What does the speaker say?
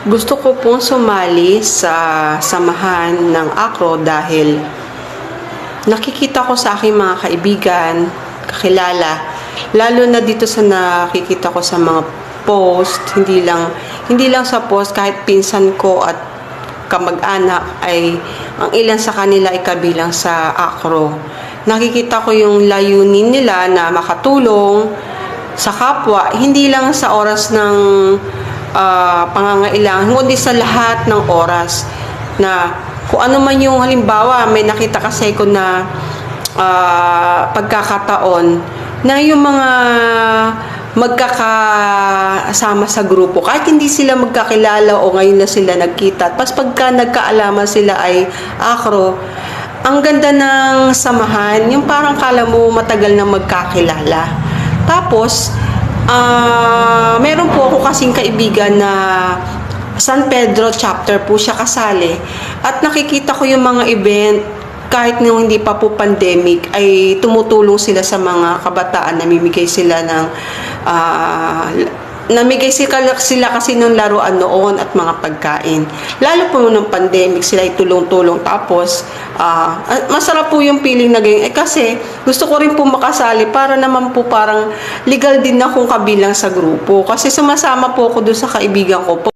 Gusto ko pong sumali sa samahan ng ACRO dahil nakikita ko sa aking mga kaibigan, kakilala, lalo na dito sa nakikita ko sa mga post, hindi lang sa post, kahit pinsan ko at kamag-anak ay ang ilan sa kanila ay kabilang sa ACRO. Nakikita ko yung layunin nila na makatulong sa kapwa, hindi lang sa oras ng pangangailangan, kundi sa lahat ng oras na kung ano man yung halimbawa, may nakita kasi ko na pagkakataon na yung mga magkakasama sa grupo, kahit hindi sila magkakilala o ngayon na sila nagkita, tapos pagka nagkaalaman sila ay ACRO, ang ganda ng samahan, yung parang kala mo matagal na magkakilala. Tapos, meron po ako kasing kaibigan na San Pedro chapter po siya kasali. At nakikita ko yung mga event, kahit nung hindi pa po pandemic, ay tumutulong sila sa mga kabataan, namimigay sila ng sila kasi ng laruan noon at mga pagkain. Lalo po nung pandemic, sila ay tulong-tulong. Tapos, masarap po yung feeling na ganyan. Kasi, gusto ko rin po makasali para naman po parang legal din akong kabilang sa grupo. Kasi sumasama po ako doon sa kaibigan ko po.